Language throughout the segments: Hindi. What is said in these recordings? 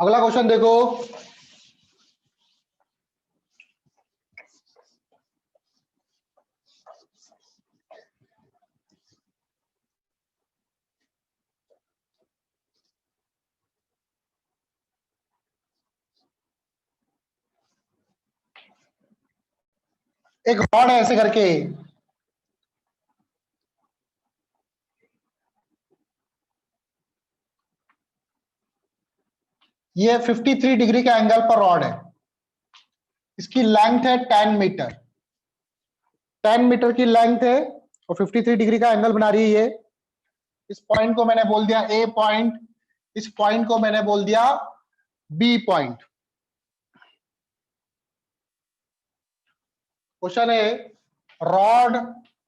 अगला क्वेश्चन देखो। एक रॉड है ऐसे करके, ये 53 डिग्री के एंगल पर रॉड है। इसकी लेंथ है 10 मीटर। 10 मीटर की लेंथ है और 53 डिग्री का एंगल बना रही है ये। इस पॉइंट को मैंने बोल दिया ए पॉइंट, इस पॉइंट को मैंने बोल दिया बी पॉइंट। क्वेश्चन है, rod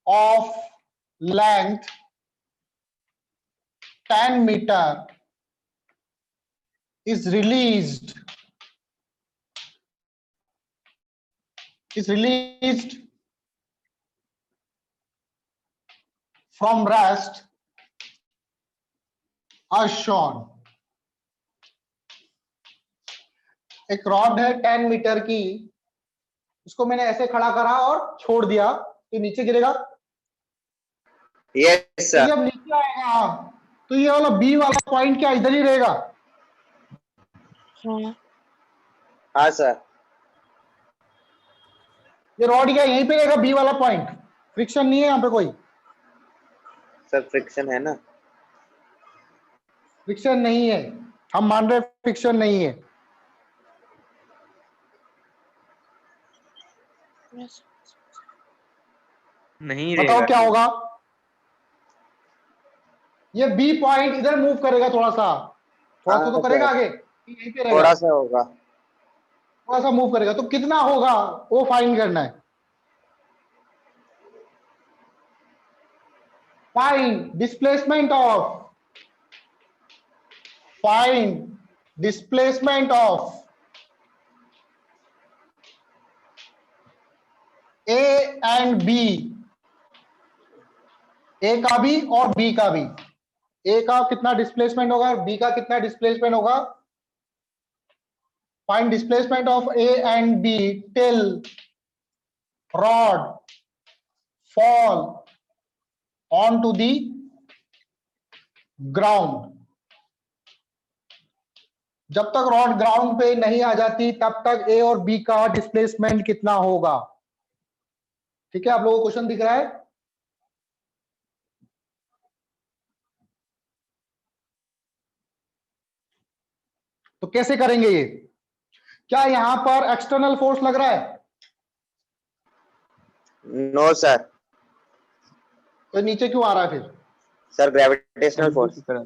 of length 10 metre is released from rest as shown। एक रॉड है 10 मीटर की, उसको मैंने ऐसे खड़ा करा और छोड़ दिया तो नीचे गिरेगा। Yes sir. जब नीचे आएगा तो ये वाला बी वाला पॉइंट क्या इधर ही रहेगा? हाँ सर। ये रॉड क्या यहीं पे रहेगा बी वाला पॉइंट? फ्रिक्शन नहीं है यहाँ पे कोई? सर फ्रिक्शन है ना। फ्रिक्शन नहीं है, हम मान रहे फ्रिक्शन नहीं है। नहीं बताओ रहेगा। क्या होगा? ये बी पॉइंट इधर मूव करेगा थोड़ा सा, थोड़ा सा तो करेगा आगे, यहीं पे रहेगा। थोड़ा सा होगा, थोड़ा सा मूव करेगा तो कितना होगा वो फाइंड करना है। Find displacement of A and B, A का भी और बी का भी। ए का कितना डिस्प्लेसमेंट होगा और बी का कितना डिस्प्लेसमेंट होगा? Find displacement of A and B till rod fall on to the ground. जब तक रॉड ग्राउंड पे नहीं आ जाती तब तक ए और बी का डिस्प्लेसमेंट कितना होगा? ठीक है, आप लोगों को क्वेश्चन दिख रहा है? तो कैसे करेंगे ये? क्या यहां पर एक्सटर्नल फोर्स लग रहा है? No sir. तो नीचे क्यों आ रहा है फिर? Sir gravitational force. तो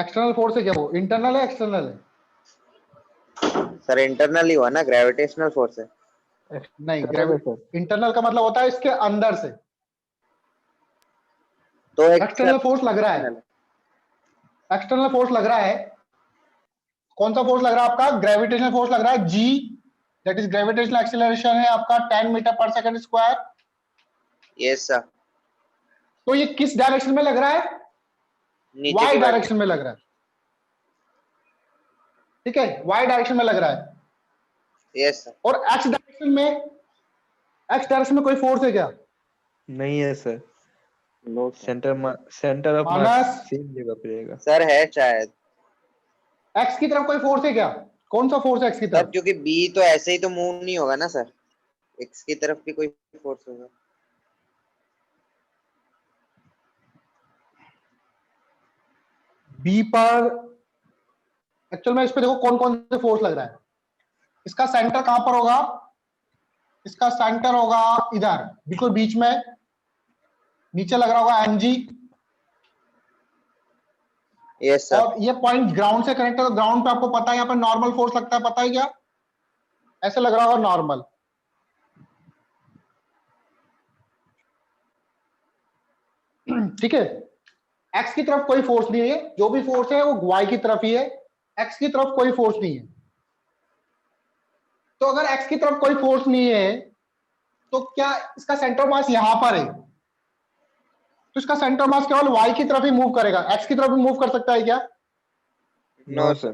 एक्सटर्नल फोर्स है क्या? वो इंटरनल है एक्सटर्नल है? सर इंटरनल ही हुआ ना, ग्रेविटेशनल फोर्स है। नहीं, इंटरनल का मतलब होता है इसके अंदर से। तो एक्सटर्नल फोर्स लग रहा है, एक्सटर्नल फोर्स लग रहा है। कौन सा फोर्स लग रहा है आपका? ग्रेविटेशनल फोर्स लग रहा है जी, दैट इज ग्रेविटेशनल एक्सीलरेशन है आपका 10 मीटर पर सेकंड स्क्वायर। Yes sir. तो ये किस डायरेक्शन में लग रहा है? वाई डायरेक्शन में लग रहा है। ठीक है, वाई डायरेक्शन में लग रहा है। Yes sir. और एक्स डायरेक्शन में कोई फोर्स है क्या? नहीं है सर। No centre of minus mass same जगह पे रहेगा। सर है शायद। एक्स की तरफ कोई फोर्स है क्या? कौन सा फोर्स है एक्स की सर तरफ? क्योंकि बी तो ऐसे ही तो मूव नहीं होगा ना सर, एक्स की तरफ भी कोई फोर्स होगा। बी पर एक्चुअल में इस पे देखो कौन कौन से फोर्स लग रहा है। इसका सेंटर कहां पर होगा? इसका सेंटर होगा इधर बिल्कुल बीच में, नीचे लग रहा होगा एमजी। Yes sir. और ये पॉइंट ग्राउंड से कनेक्ट है, तो ग्राउंड पे आपको पता है यहाँ पर नॉर्मल फोर्स लगता है, पता है क्या? ऐसे लग रहा होगा नॉर्मल। ठीक है, एक्स की तरफ कोई फोर्स नहीं है, जो भी फोर्स है वो वाई की तरफ ही है, एक्स की तरफ कोई फोर्स नहीं है। तो अगर एक्स की तरफ कोई फोर्स नहीं है तो क्या इसका सेंटर मास यहां पर है? तो इसका सेंटर मास केवल वाई की तरफ ही मूव करेगा, एक्स की तरफ भी मूव कर सकता है क्या? No sir.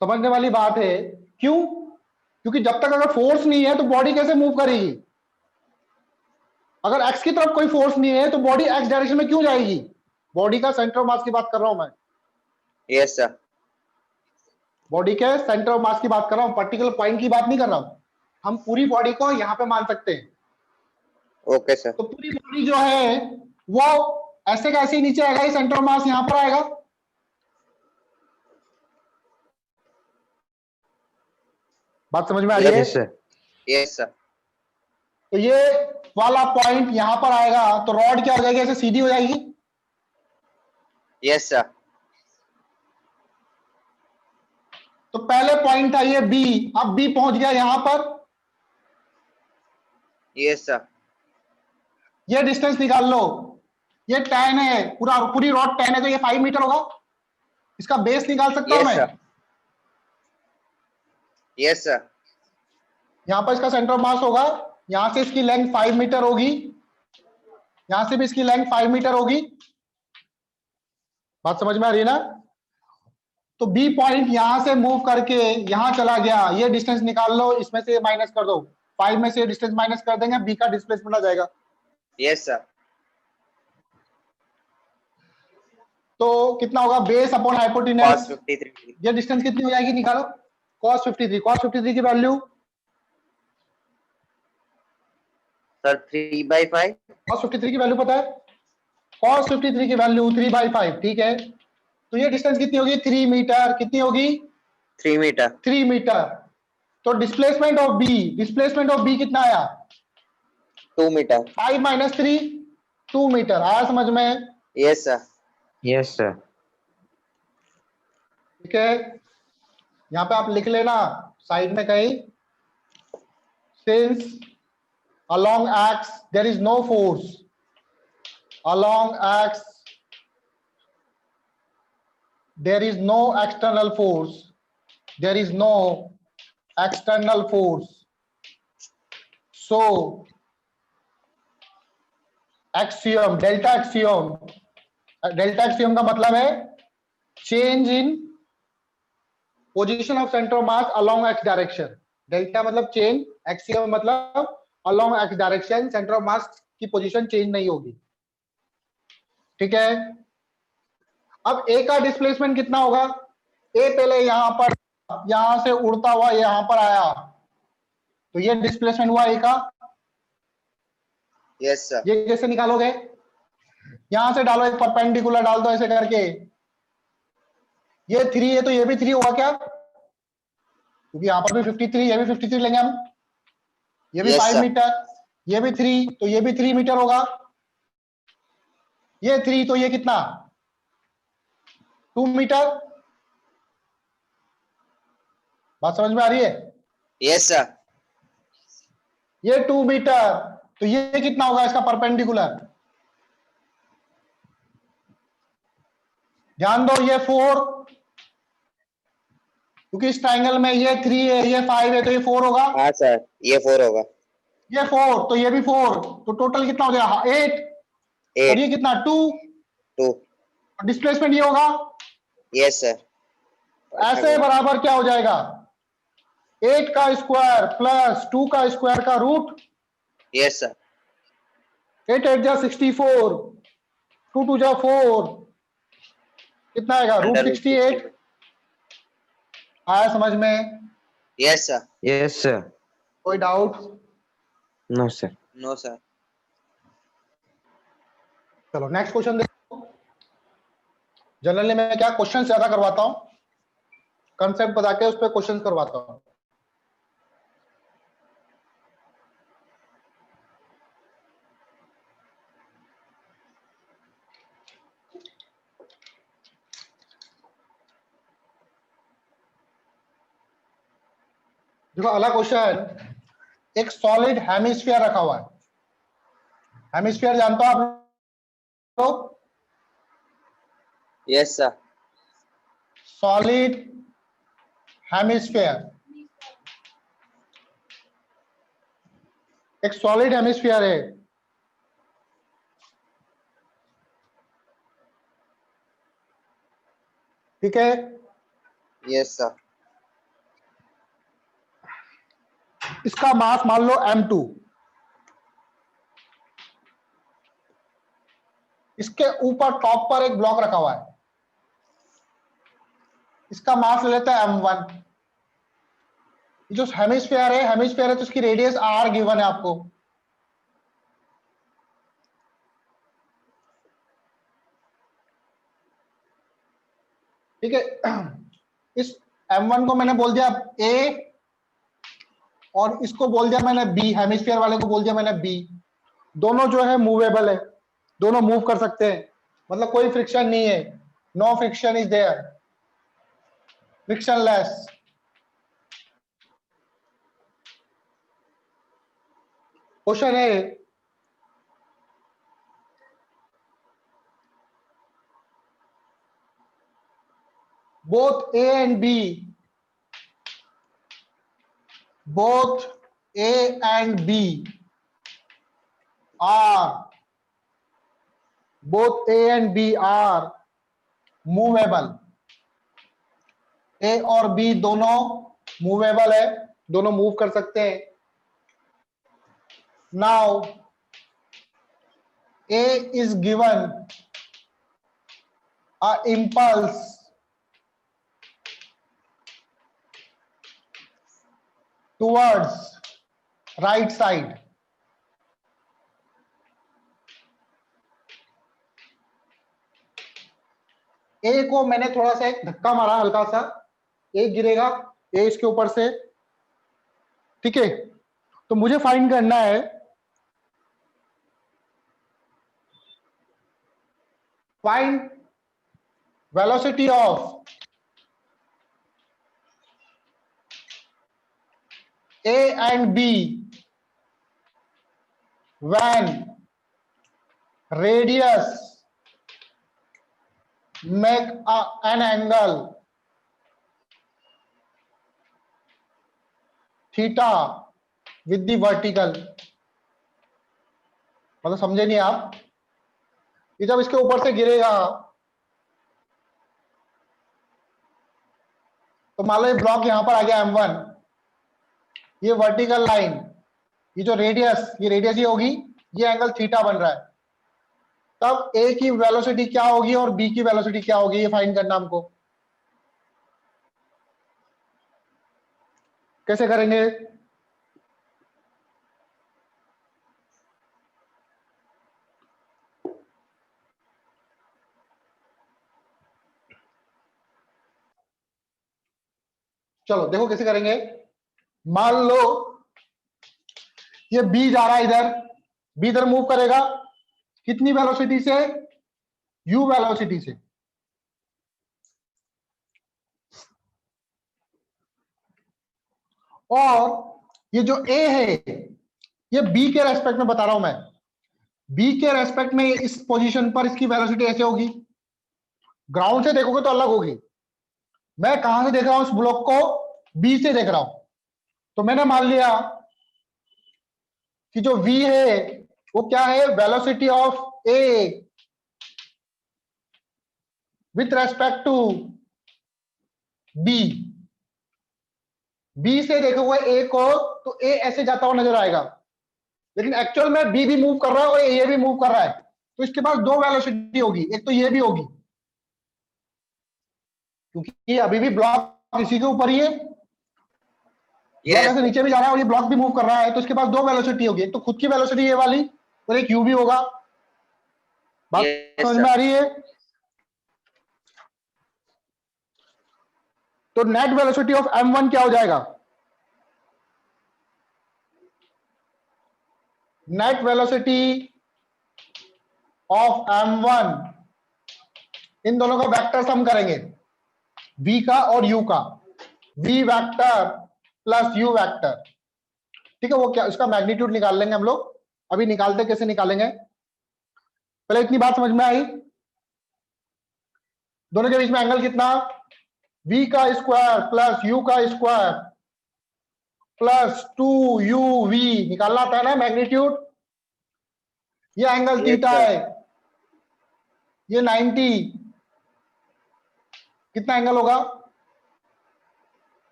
समझने वाली बात है। क्यों? क्योंकि जब तक अगर फोर्स नहीं है तो बॉडी कैसे मूव करेगी? अगर एक्स की तरफ कोई फोर्स नहीं है तो बॉडी एक्स डायरेक्शन में क्यों जाएगी? बॉडी का सेंटर ऑफ मास की बात कर रहा हूं मैं। Yes sir. बॉडी के सेंटर ऑफ मास की बात कर रहा हूं, पर्टिकुलर पॉइंट की बात नहीं कर रहा हूं। हम पूरी बॉडी को यहां पे मान सकते हैं। Okay sir. तो पूरी बॉडी जो है वो ऐसे का ऐसे ही नीचे आएगा, सेंटर ऑफ मास यहां पर आएगा। बात समझ में आ रही है? Yes sir. Yes sir. तो ये वाला पॉइंट यहां पर आएगा तो रॉड क्या हो जाएगी? ऐसे सीधी हो जाएगी। Yes sir. तो पहले पॉइंट था ये बी, अब बी पहुंच गया यहां पर। Yes sir. ये डिस्टेंस निकाल लो। ये 10 है, पूरी रॉड 10 है तो ये 5 मीटर होगा। इसका बेस निकाल सकता हूं यस मैं। सर। Yes sir. यहां पर इसका सेंटर ऑफ मास होगा, यहां से इसकी लेंथ 5 मीटर होगी, यहां से भी इसकी लेंथ 5 मीटर होगी। बात समझ में आ रही है ना? तो बी पॉइंट यहां से मूव करके यहां चला गया, ये डिस्टेंस निकाल लो, इसमें से माइनस कर दो। 5 में से डिस्टेंस माइनस कर देंगे, बी का डिस्प्लेसमेंट आ जाएगा। Yes sir. तो कितना होगा? Base upon cos hypotenuse. 53 ये डिस्टेंस कितनी हो जाएगी? निकालो। cos 53, cos 53 की वैल्यू सर 3/5। cos 53 की वैल्यू पता है? cos 53 की वैल्यू 3/5, ठीक है। तो ये डिस्टेंस कितनी होगी? 3 मीटर। कितनी होगी? 3 मीटर। 3 मीटर। तो displacement of B, displacement of B कितना आया? 2 मीटर। 5 minus 3, 2 metre. आया समझ में? Yes sir. Yes sir. ठीक है, यहां पे आप लिख लेना साइड में कहीं, since along x there is no force, along x there is no external force, there is no external force, so axiom, delta axiom का मतलब है change in position of center of mass along x direction. Delta मतलब चेंज, एक्सियम मतलब along x direction, centre of mass की पोजीशन चेंज नहीं होगी। ठीक है, अब ए का डिस्प्लेसमेंट कितना होगा? ए पहले यहां पर, यहां से उड़ता हुआ यहां पर आया, तो ये डिस्प्लेसमेंट हुआ ए का। Yes sir. ये कैसे निकालोगे? यहां से डालो, एक परपेंडिकुलर डाल दो ऐसे करके। ये 3 है तो ये भी 3 होगा क्या? क्योंकि यहां पर भी 53, ये भी 53 लेंगे हम। ये भी यस 5 सर। मीटर, ये भी 3, तो ये भी 3 मीटर होगा। ये 3 तो ये कितना? 2 मीटर। बात समझ में आ रही है? Yes sir. ये 2 मीटर, तो ये कितना होगा इसका परपेंडिकुलर? ध्यान दो, ये 4, क्योंकि इस ट्राइंगल में ये 3 है, ये 5 है, तो ये 4 होगा। हाँ सर, ये 4 होगा। ये 4 तो ये भी 4, तो टोटल कितना हो जाएगा? 8। और 8। ये कितना? 2। 2। डिस्प्लेसमेंट ये होगा। Yes sir. ऐसे बराबर क्या हो जाएगा? 8 का स्क्वायर प्लस 2 का स्क्वायर का रूट। Yes sir. 8 8 जा 64, 2 2 जा 4, कितना आएगा? रूट 68। आया समझ में? Yes sir. Yes sir. कोई doubt? No sir. No sir. चलो नेक्स्ट क्वेश्चन देखो। जनरली मैं क्या क्वेश्चन ज्यादा करवाता हूं, कंसेप्ट बता के उस पर क्वेश्चन करवाता हूं। देखो अगला क्वेश्चन, एक सॉलिड हेमिस्फीयर रखा हुआ है। हेमिस्फीयर जानते हो आप लोग? Yes sir. सॉलिड हेमिस्फीयर, एक सॉलिड हेमिस्फीयर है। ठीक है। Yes sir. इसका मास मान लो m2, इसके ऊपर टॉप पर एक ब्लॉक रखा हुआ है, इसका मास ले लेते हैं m1। जो हेमिस्फीयर है तो इसकी रेडियस r गिवन है आपको। ठीक है, इस m1 को मैंने बोल दिया a, और इसको बोल दिया मैंने b, हेमिस्फीयर वाले को बोल दिया मैंने b। दोनों जो है मूवेबल है, दोनों मूव कर सकते हैं, मतलब कोई फ्रिक्शन नहीं है, no friction is there, frictionless. Question है both A and B, both A and B are, both A and B are movable। A और B दोनों मूवेबल है, दोनों मूव कर सकते हैं। Now A is given a impulse towards right side, ए को मैंने थोड़ा सा एक धक्का मारा, हल्का सा, ए गिरेगा, ए इसके ऊपर से। ठीक है, तो मुझे फाइंड करना है find velocity of A and B when radius make an angle theta with the vertical। मतलब समझे नहीं आप, ये जब इसके ऊपर से गिरेगा तो मान लो ये ब्लॉक यहां पर आ गया m1, ये वर्टिकल लाइन, ये जो रेडियस, ये रेडियस ही होगी, ये एंगल थीटा बन रहा है। तब A की वेलोसिटी क्या होगी और B की वेलोसिटी क्या होगी, ये फाइंड करना हमको। कैसे करेंगे? चलो देखो कैसे करेंगे। मान लो ये B जा रहा है इधर, B इधर मूव करेगा, कितनी वेलोसिटी से? u वेलोसिटी से। और ये जो A है, ये B के रेस्पेक्ट में बता रहा हूं मैं, B के रेस्पेक्ट में इस पोजीशन पर इसकी वेलोसिटी ऐसे होगी, ग्राउंड से देखोगे तो अलग होगी। मैं कहां से देख रहा हूं इस ब्लॉक को? B से देख रहा हूं। तो मैंने मान लिया कि जो V है वो क्या है? Velocity of A with respect to B। B से देखोगे A को तो A ऐसे जाता हुआ नजर आएगा, लेकिन एक्चुअल में B भी मूव कर रहा है और ये भी मूव कर रहा है, तो इसके पास दो वेलोसिटी होगी, एक तो ये भी होगी, क्योंकि ये अभी भी ब्लॉक इसी के ऊपर ही है, ब्लॉक ऐसे नीचे भी जा रहा है और ये ब्लॉक भी मूव कर रहा है, तो इसके पास दो वेलोसिटी होगी, एक तो खुद की वेलोसिटी ये वाली और एक u भी होगा। बात समझ में आ रही है? तो नेट वेलोसिटी ऑफ m1 क्या हो जाएगा? नेट वेलोसिटी ऑफ m1, इन दोनों का वेक्टर सम करेंगे, v का और u का, v vector plus u vector. ठीक है, वो क्या, उसका मैग्नीट्यूड निकाल लेंगे हम लोग, अभी निकालते कैसे निकालेंगे। पहले इतनी बात समझ में आई, दोनों के बीच में एंगल कितना? v का स्क्वायर प्लस u का स्क्वायर प्लस 2uv, निकालना आता है ना मैग्नीट्यूड। ये एंगल थीटा है, ये 90, कितना एंगल होगा?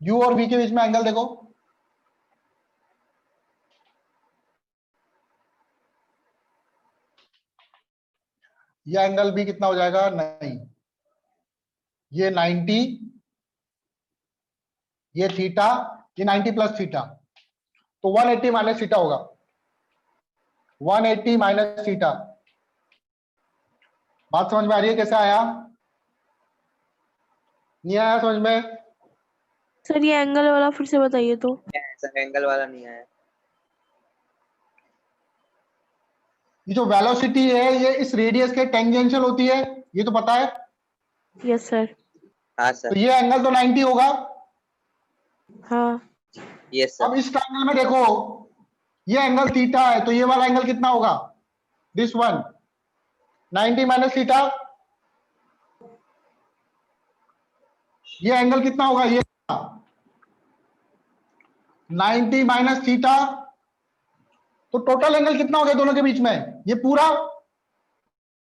u और v के बीच में एंगल देखो, ये एंगल भी कितना हो जाएगा? नहीं, ये 90, ये थीटा, ये 90 प्लस थीटा, तो 180 माइनस थीटा होगा, 180 माइनस थीटा। बात समझ में आ रही है? कैसे आया? नहीं आया समझ में? सर ये एंगल वाला फिर से बताइए तो। सर एंगल वाला नहीं आया। ये जो वेलोसिटी है ये इस रेडियस के टेंजेंशियल होती है, ये तो पता है। Yes sir. हाँ तो सर। ये एंगल तो 90 होगा। हाँ यस अब सर। इस ट्रायंगल में देखो, ये एंगल थीटा है, तो ये वाला एंगल कितना होगा? दिस वन, 90 माइनस थीटा, ये एंगल कितना होगा? ये 90 माइनस थीटा, तो टोटल एंगल कितना हो गया दोनों के बीच में? ये पूरा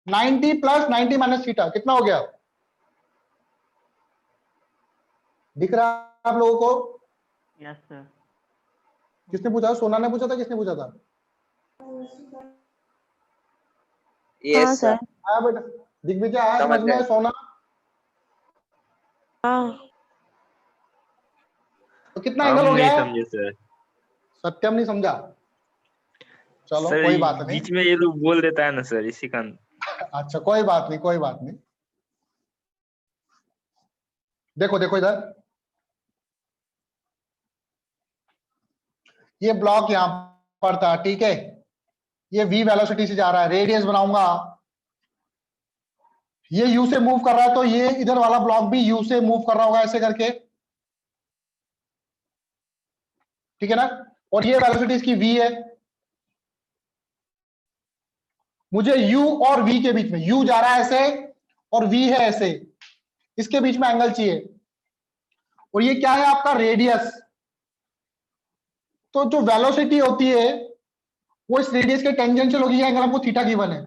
90 प्लस 90 माइनस थीटा कितना हो गया? दिख रहा है आप लोगों को? Yes sir. किसने पूछा? सोना ने पूछा था? किसने पूछा था? हाँ यस सर। सर। आया बेटा? दिग्विजय आया समझ समझ में? गए। सोना हाँ तो कितना हम एंगल हो नहीं गया? समझे सर। सत्यम नहीं समझा? चलो सर कोई बात नहीं। बीच में ये लोग बोल देता है ना सर, इसी का। अच्छा कोई बात नहीं, कोई बात नहीं। देखो देखो इधर, ये ब्लॉक यहां पर था, ठीक है, ये v वेलोसिटी से जा रहा है, रेडियस बनाऊंगा, ये u से मूव कर रहा है, तो ये इधर वाला ब्लॉक भी u से मूव कर रहा होगा ऐसे करके, ठीक है ना? और ये वेलोसिटी इसकी v है। मुझे u और v के बीच में, u जा रहा है ऐसे और v है ऐसे, इसके बीच में एंगल चाहिए, और ये क्या है आपका? रेडियस। तो जो वेलोसिटी होती है वो इस रेडियस के टेंजेंशियल होगी, ये एंगल हमको थीटा गिवन है,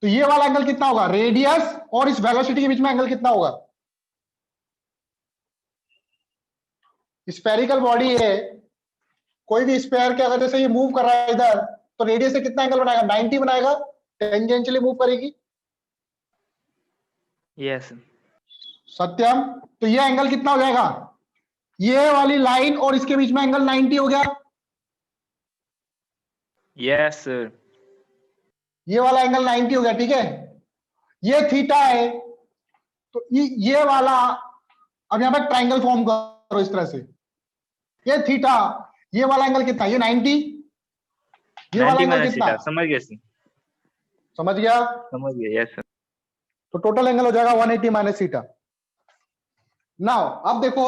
तो ये वाला एंगल कितना होगा? रेडियस और इस वेलोसिटी के बीच में एंगल कितना होगा? स्फेरिकल बॉडी है, कोई भी स्फेयर के अगर जैसे ये मूव कर रहा है इधर, तो रेडियस से कितना एंगल बनाएगा? 90 बनाएगा, टेंजेंशियली मूव करेगी। यस सत्यम, तो ये एंगल कितना हो जाएगा? ये वाली लाइन और इसके बीच में एंगल 90 हो गया, यस सर। ये वाला एंगल 90 हो गया, ठीक है। ये थीटा है, तो ये वाला, अब यहां पर ट्राइंगल फॉर्म करो इस तरह से, ये थीटा, ये वाला एंगल कितना? ये 90, ये वाला 90 एंगल माइनस कितना? थीटा, समझ गए सर। समझ गया? समझ गए, यस सर। तो टोटल एंगल हो जाएगा 180 माइनस थीटा। नाउ अब देखो,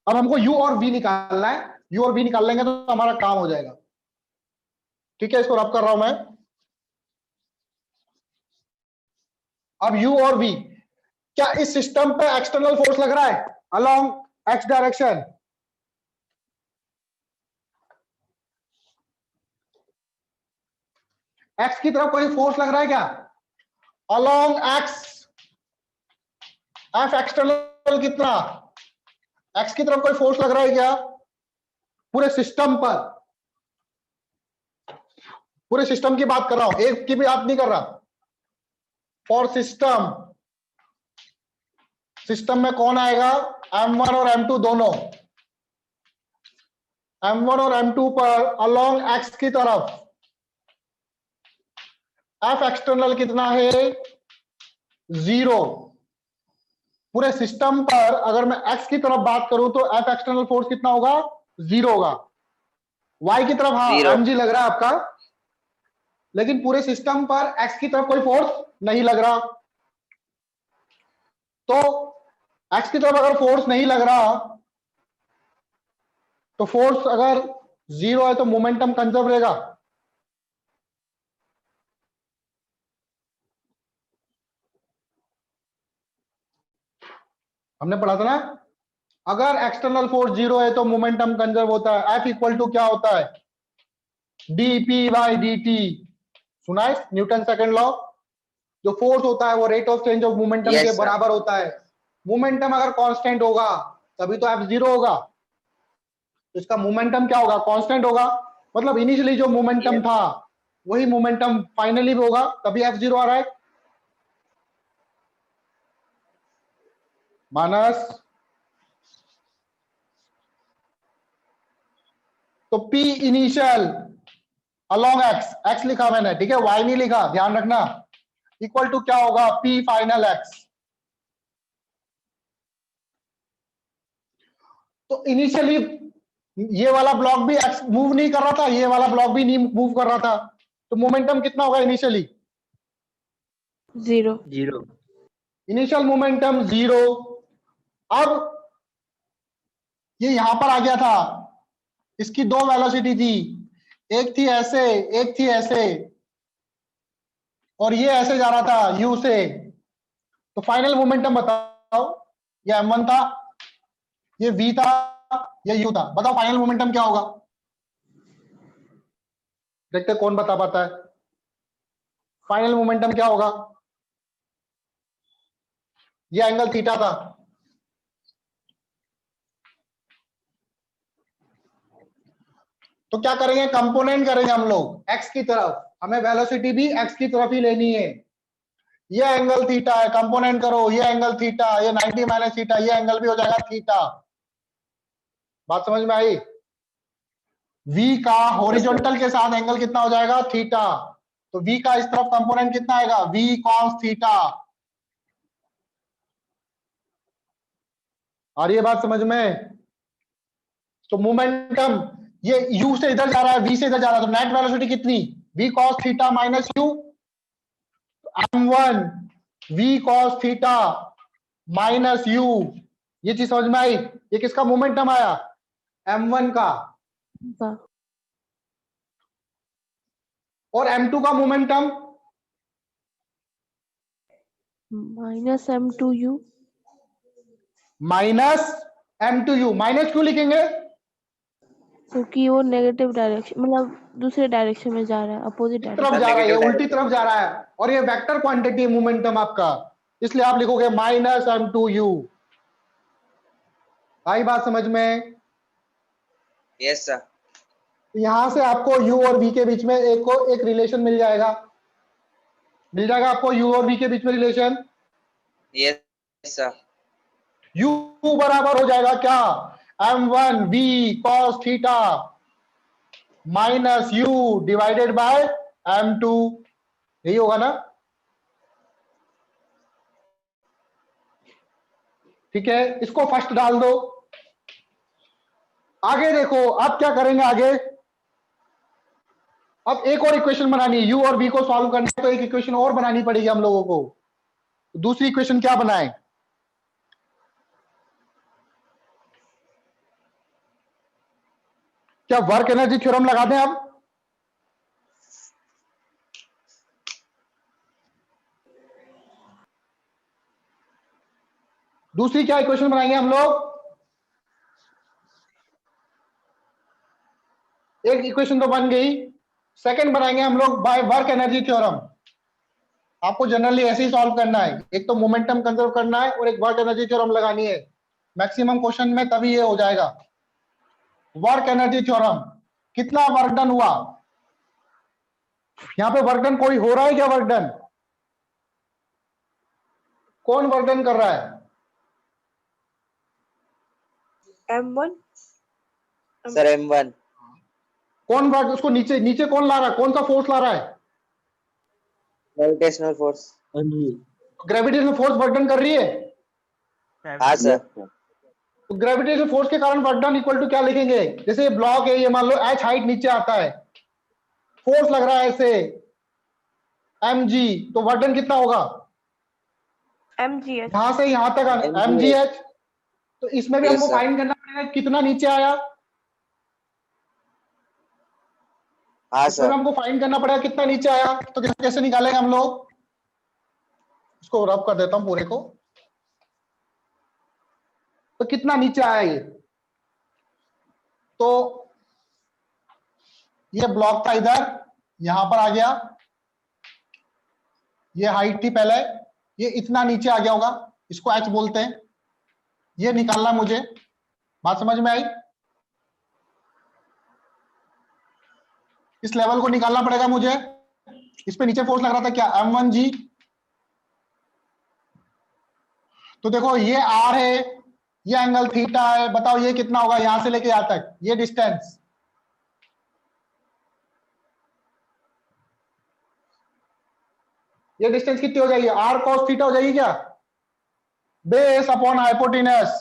अब हमको u और v निकालना है, u और v निकाल लेंगे तो हमारा काम हो जाएगा, ठीक है। इसको रब कर रहा हूं मैं। अब u और v, क्या इस सिस्टम पे एक्सटर्नल फोर्स लग रहा है अलोंग x डायरेक्शन? x की तरफ कोई फोर्स लग रहा है क्या? अलोंग x, f एक्सटर्नल कितना? x की तरफ कोई फोर्स लग रहा है क्या? पूरे सिस्टम पर, पूरे सिस्टम की बात कर रहा हूं, एक की भी बात नहीं कर रहा। फॉर सिस्टम, सिस्टम में कौन आएगा? m1 और m2 दोनों, m1 और m2 पर अलोंग x की तरफ f एक्सटर्नल कितना है? 0। पूरे सिस्टम पर अगर मैं x की तरफ बात करूं तो f एक्सटर्नल फोर्स कितना होगा? 0 होगा। y की तरफ हाँ 0। mg लग रहा है आपका, लेकिन पूरे सिस्टम पर x की तरफ कोई फोर्स नहीं लग रहा। तो x की तरफ अगर फोर्स नहीं लग रहा, तो फोर्स अगर 0 है तो मोमेंटम कंजर्व रहेगा। हमने पढ़ा था ना, अगर एक्सटर्नल फोर्स 0 है तो मोमेंटम कंजर्व होता है। F इक्वल टू क्या होता है? dp by dt। सुना है न्यूटन सेकंड लॉ? जो फोर्स होता है वो rate of change of momentum Yes, के sir. बराबर होता है। मोमेंटम अगर कांस्टेंट होगा तभी तो एफ जीरो होगा, तो इसका मोमेंटम क्या होगा, कांस्टेंट होगा। मतलब इनिशियली जो मोमेंटम Yes. था वही मोमेंटम फाइनली भी होगा, तभी एफ जीरो आ रहा है। माइनस, तो P initial along x, x लिखा मैंने, ठीक है, वाई नहीं लिखा, ध्यान रखना, इक्वल टू क्या होगा, P फाइनल एक्स। तो इनिशियली ये वाला ब्लॉक भी एक्स मूव नहीं कर रहा था, ये वाला ब्लॉक भी नहीं मूव कर रहा था, तो मोमेंटम कितना होगा इनिशियली, 0। 0. Initial momentum 0। अब ये यहां पर आ गया था, इसकी दो वेलोसिटी थी, एक थी ऐसे, एक थी ऐसे, और ये ऐसे जा रहा था यू से, तो फाइनल मोमेंटम बताओ, ये m1 था, ये v था, ये u था, बताओ फाइनल मोमेंटम क्या होगा। देखते कौन बता पाता है फाइनल मोमेंटम क्या होगा। ये एंगल थीटा था, तो क्या करेंगे, कंपोनेंट करेंगे हम लोग x की तरफ, हमें वेलोसिटी भी x की तरफ ही लेनी है। ये एंगल थीटा है, कंपोनेंट करो, ये एंगल थीटा, ये 90 माइनस थीटा, ये एंगल भी हो जाएगा थीटा। बात समझ में आई। v का हॉरिजॉन्टल के साथ एंगल कितना हो जाएगा, थीटा, तो v का इस तरफ कंपोनेंट कितना आएगा, v cos थीटा। आ रही है बात समझ में। तो मोमेंटम ये u से इधर जा रहा है, v से इधर जा रहा है, तो नेट वेलोसिटी कितनी, v cos theta minus u, m1 v cos theta minus u। ये चीज समझ में आई। ये किसका मोमेंटम आया, m1 का, का और m2 का momentum -m2u। Minus m2u। Minus क्यों लिखेंगे, क्योंकि वो नेगेटिव डायरेक्शन, मतलब दूसरे डायरेक्शन में जा रहा है, अपोजिट इस तरफ डायरेक्शन। जा रहा है, ये Negative उल्टी direction. तरफ जा रहा है, और ये वेक्टर क्वांटिटी मोमेंटम आपका, इसलिए आप लिखोगे माइनस m2u। आई बात समझ में। Yes, sir. यहां से आपको u और v के बीच में एक रिलेशन मिल जाएगा, आपको u और v के बीच में रिलेशन। Yes, sir. u बराबर हो जाएगा क्या, m1 v cos theta minus u divided by m2, यही होगा ना। ठीक है, इसको फर्स्ट डाल दो। आगे देखो, अब क्या करेंगे आगे, अब एक और इक्वेशन बनानी है, u और v को सॉल्व करना है, तो एक इक्वेशन और बनानी पड़ेगी हम लोगों को। दूसरी इक्वेशन क्या बनाएं, क्या वर्क एनर्जी थ्योरम लगा दें अब। दूसरी क्या इक्वेशन बनाएंगे हम लोग, एक इक्वेशन तो बन गई, सेकंड बनाएंगे हम लोग बाय वर्क एनर्जी थ्योरम। आपको जनरली ऐसे ही सॉल्व करना है, एक तो मोमेंटम कंजर्व करना है और एक वर्क एनर्जी थ्योरम लगानी है। मैक्सिमम क्वेश्चन में तभी ये हो जाएगा। वर्क एनर्जी थ्योरम, कितना वर्क डन हुआ, यहां पे वर्क डन कोई हो रहा है क्या, वर्क डन कौन वर्क डन कर रहा है, m1 Sir, M1. कौन वर्क, उसको नीचे नीचे कौन ला रहा है, कौन सा फोर्स ला रहा है, Gravitational force. Gravitational force work done कर रही है। हाँ, sir. तो ग्रेविटेशनल फोर्स के कारण वर्क डन इक्वल टू क्या लिखेंगे, जैसे ये ब्लॉक है, ये मान लो h हाइट नीचे आता है, फोर्स लग रहा है ऐसे mg, तो वर्क डन कितना होगा, mgh। यहां से यहां तक mgh। तो इसमें भी Yes, हमको sir. फाइंड करना पड़ेगा कितना नीचे आया, हाँ, इसमें sir. हमको फाइंड करना पड़ेगा कितना नीचे आया। तो कैसे निकालेंगे हम लोग, इसको रब कर देता हूं पूरे को, तो कितना नीचे आया ये, तो ये ब्लॉक था इधर, यहां पर आ गया, ये हाइट थी पहले, ये इतना नीचे आ गया होगा, इसको h बोलते हैं, ये निकालना मुझे, बात समझ में आई? इस लेवल को निकालना पड़ेगा मुझे, इस पे नीचे फोर्स लग रहा था क्या, m1g। तो देखो ये r है, ये एंगल थीटा है, बताओ ये कितना होगा यहां से लेके यहां तक, ये डिस्टेंस, ये डिस्टेंस कितनी हो जाएगी, r cos थीटा हो जाएगी क्या, base upon hypotenuse,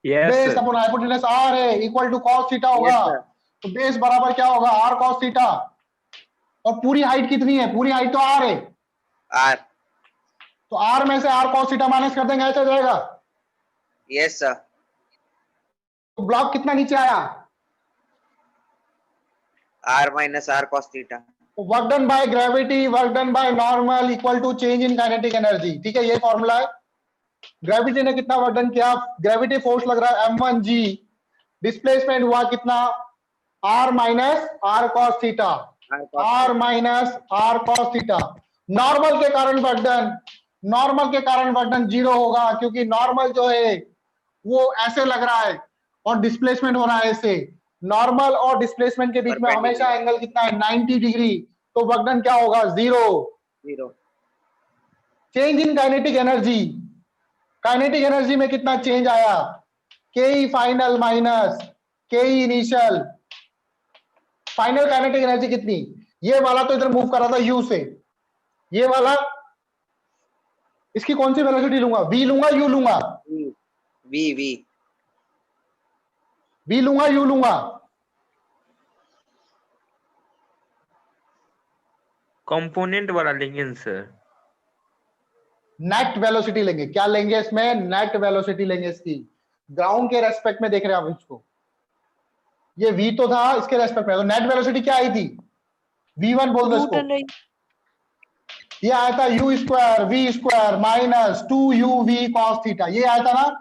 Yes, base sir. Upon hypotenuse r है इक्वल टू cos थीटा होगा, Yes, sir. तो बेस बराबर क्या होगा, r cos थीटा, और पूरी हाइट कितनी है, पूरी हाइट तो r है, R. तो r में से r cos थीटा माइनस कर देंगे, ऐसा जाएगा। Yes, sir. तो ब्लॉक कितना नीचे आया, R minus R cos theta. Work done by gravity, work done by normal equal to change in kinetic energy, ठीक है, ये फॉर्मूला है। ग्रेविटी ने कितना वर्क डन किया, ग्रेविटी फोर्स लग रहा है m1g, डिस्प्लेसमेंट हुआ कितना, r minus r cos theta, R cos r minus r cos theta. नॉर्मल के कारण वर्क डन, नॉर्मल के कारण वर्क डन जीरो होगा, क्योंकि नॉर्मल जो है वो ऐसे लग रहा है और डिस्प्लेसमेंट हो रहा है ऐसे, नॉर्मल और डिस्प्लेसमेंट के बीच में हमेशा एंगल कितना है, 90 डिग्री, तो वर्क डन क्या होगा, zero. zero. Change in kinetic energy, kinetic energy में कितना चेंज आया, के फाइनल माइनस के इनिशियल, फाइनल काइनेटिक एनर्जी कितनी, ये वाला तो इधर मूव कर रहा था u से, ये वाला इसकी कौन सी वेलोसिटी लूंगा, v लूंगा u लूंगा, V. v लूंगा u लूंगा, कंपोनेंट वाला लेंगे ना सर। नेट वेलोसिटी लेंगे, क्या लेंगे इसमें, नेट वेलोसिटी लेंगे इसकी, ग्राउंड के रेस्पेक्ट में देख रहे हैं आप इसको, ये v तो था इसके रेस्पेक्ट में, तो नेट वेलोसिटी क्या आई थी, v1 बोल दो रूट इसको, अंडर ये आया था u square v square minus 2uv cos theta, ये आया था ना,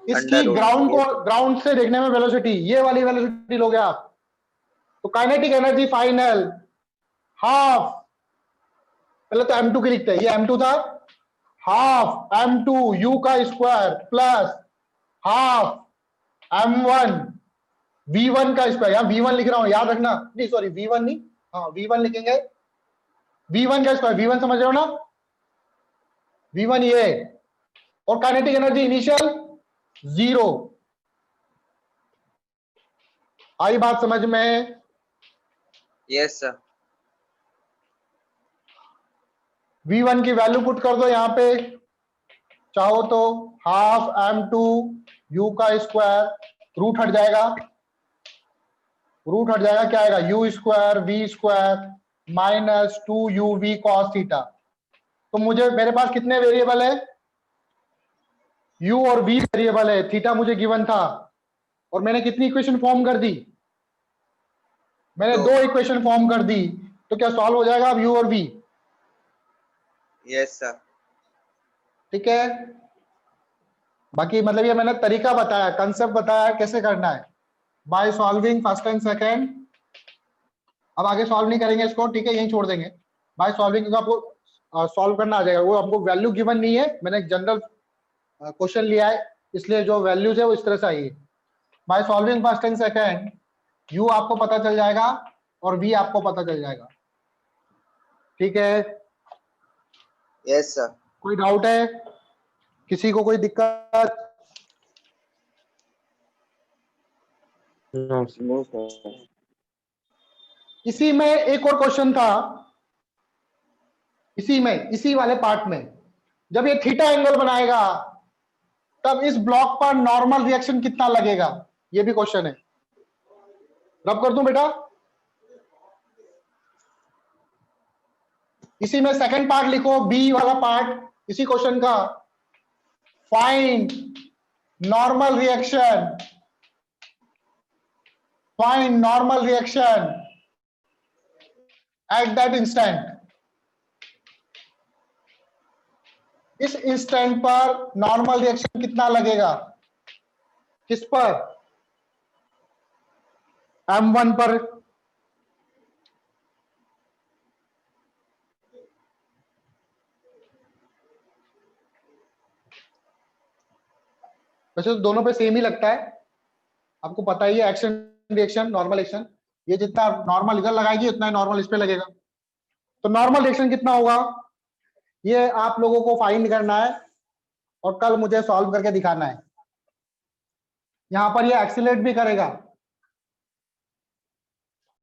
इसकी Under root. ग्राउंड को, ग्राउंड से देखने में वेलोसिटी, ये वाली वेलोसिटी लोगे आप, तो काइनेटिक एनर्जी फाइनल हाफ, पहले तो m2 की लिखते हैं, ये m2 था, हाफ m2 u का square plus half m1 v1 का स्क्वायर, यहां v1 लिख रहा हूं याद रखना, नहीं सॉरी v1 नहीं, हाँ v1 लिखेंगे, v1 का स्क्वायर, v1 समझ रहे हो ना, v1 ये, और काइनेटिक एनर्जी इनिशियल जीरो। आई बात समझ में, Yes, sir. v1 की वैल्यू पुट कर दो यहां पे, चाहो तो हाफ m2 u का स्क्वायर, रूट हट जाएगा, रूट हट जाएगा, क्या आएगा, u square v square minus 2uv cos theta. तो मुझे, मेरे पास कितने वेरिएबल है, u और v वेरिएबल है, थीटा मुझे गिवन था, और मैंने कितनी इक्वेशन फॉर्म कर दी, मैंने दो इक्वेशन फॉर्म कर दी, तो क्या सॉल्व हो जाएगा अब u और v, Yes, sir. ठीक है। बाकी मतलब ये मैंने तरीका बताया, कंसेप्ट बताया कैसे करना है, by solving first and second, अब आगे सॉल्व नहीं करेंगे इसको, ठीक है, यहीं छोड़ देंगे, बाय सॉल्विंग आपको सॉल्व करना आ जाएगा, वो आपको वैल्यू गिवन नहीं है, मैंने एक जनरल क्वेश्चन लिया है, इसलिए जो वैल्यूज है वो इस तरह से आई है। By solving first and second u आपको पता चल जाएगा और v आपको पता चल जाएगा, ठीक है। Yes, sir. कोई डाउट है किसी को, कोई दिक्कत, No, sir. No, sir. इसी में एक और क्वेश्चन था, इसी में, इसी वाले पार्ट में, जब ये थीटा एंगल बनाएगा तब इस ब्लॉक पर नॉर्मल रिएक्शन कितना लगेगा, ये भी क्वेश्चन है, रब कर दूं बेटा, इसी में सेकंड पार्ट लिखो, बी वाला पार्ट इसी क्वेश्चन का, find normal reaction, find normal reaction at that instant, इस इंस्टेंट पर नॉर्मल रिएक्शन कितना लगेगा, किस पर, m1 पर, वैसे तो दोनों पे सेम ही लगता है, आपको पता ही है, एक्शन रिएक्शन नॉर्मल एक्शन, ये जितना नॉर्मल इधर लगाएगी उतना ही नॉर्मल इस पे लगेगा। तो नॉर्मल रिएक्शन कितना होगा ये आप लोगों को फाइंड करना है और कल मुझे सॉल्व करके दिखाना है। यहां पर ये एक्सीलरेट भी करेगा,